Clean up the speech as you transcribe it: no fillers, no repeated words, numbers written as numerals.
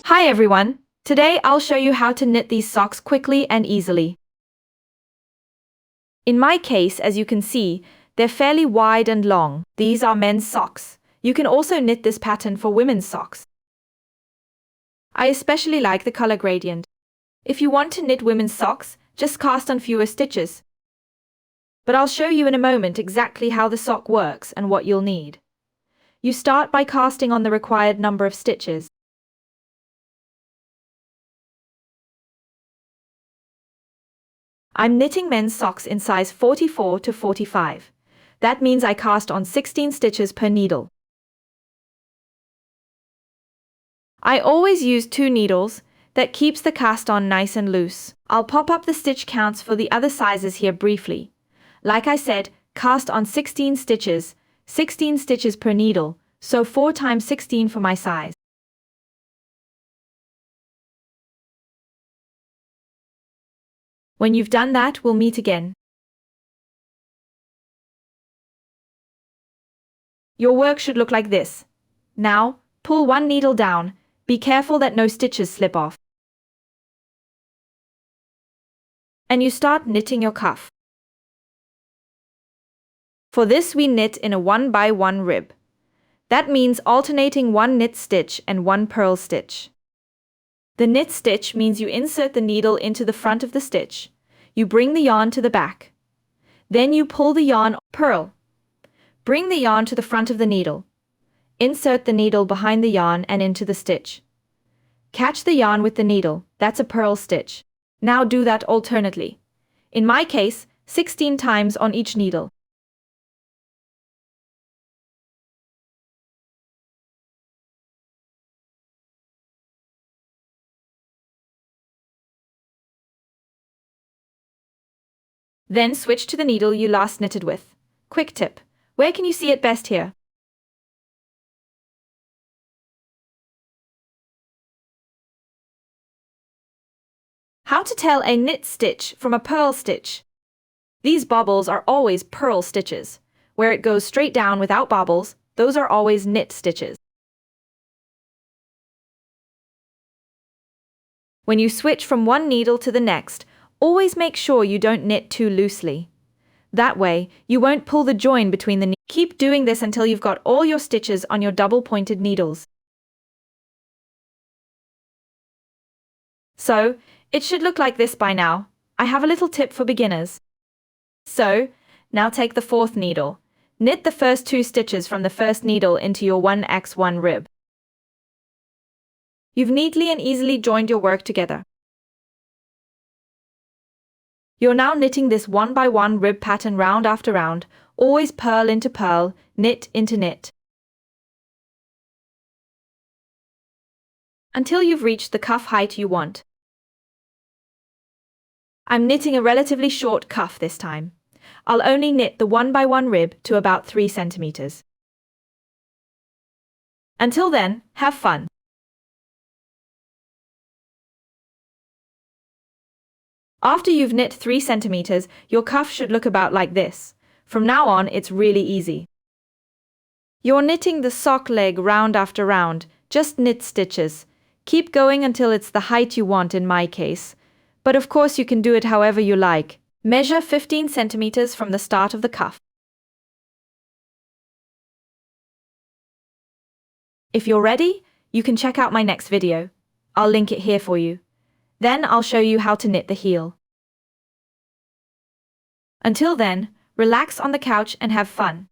Hi everyone! Today I'll show you how to knit these socks quickly and easily. In my case, as you can see, they're fairly wide and long. These are men's socks. You can also knit this pattern for women's socks. I especially like the color gradient. If you want to knit women's socks, just cast on fewer stitches. But I'll show you in a moment exactly how the sock works and what you'll need. You start by casting on the required number of stitches. I'm knitting men's socks in size 44 to 45. That means I cast on 16 stitches per needle. I always use 2 needles. That keeps the cast on nice and loose. I'll pop up the stitch counts for the other sizes here briefly. Like I said, cast on 16 stitches per needle, so 4 times 16 for my size. When you've done that, we'll meet again. Your work should look like this. Now, pull 1 needle down. Be careful that no stitches slip off. And you start knitting your cuff. For this we knit in a 1 by 1 rib. That means alternating 1 knit stitch and 1 purl stitch. The knit stitch means you insert the needle into the front of the stitch. You bring the yarn to the back. Then you pull the yarn, purl. Bring the yarn to the front of the needle. Insert the needle behind the yarn and into the stitch. Catch the yarn with the needle, that's a purl stitch. Now do that alternately. In my case, 16 times on each needle. Then switch to the needle you last knitted with. Quick tip. Where can you see it best here? How to tell a knit stitch from a purl stitch. These bobbles are always purl stitches. Where it goes straight down without bobbles, those are always knit stitches. When you switch from one needle to the next, always make sure you don't knit too loosely. That way, you won't pull the join between the needles. Keep doing this until you've got all your stitches on your double-pointed needles. So, it should look like this by now. I have a little tip for beginners. So, now take the 4th needle. Knit the first 2 stitches from the first needle into your 1x1 rib. You've neatly and easily joined your work together. You're now knitting this 1 by 1 rib pattern round after round, always purl into purl, knit into knit, until you've reached the cuff height you want. I'm knitting a relatively short cuff this time. I'll only knit the 1 by 1 rib to about 3 centimeters. Until then, have fun. After you've knit 3 centimeters, your cuff should look about like this. From now on, it's really easy. You're knitting the sock leg round after round, just knit stitches. Keep going until it's the height you want in my case. But of course you can do it however you like. Measure 15 centimeters from the start of the cuff. If you're ready, you can check out my next video. I'll link it here for you. Then I'll show you how to knit the heel. Until then, relax on the couch and have fun.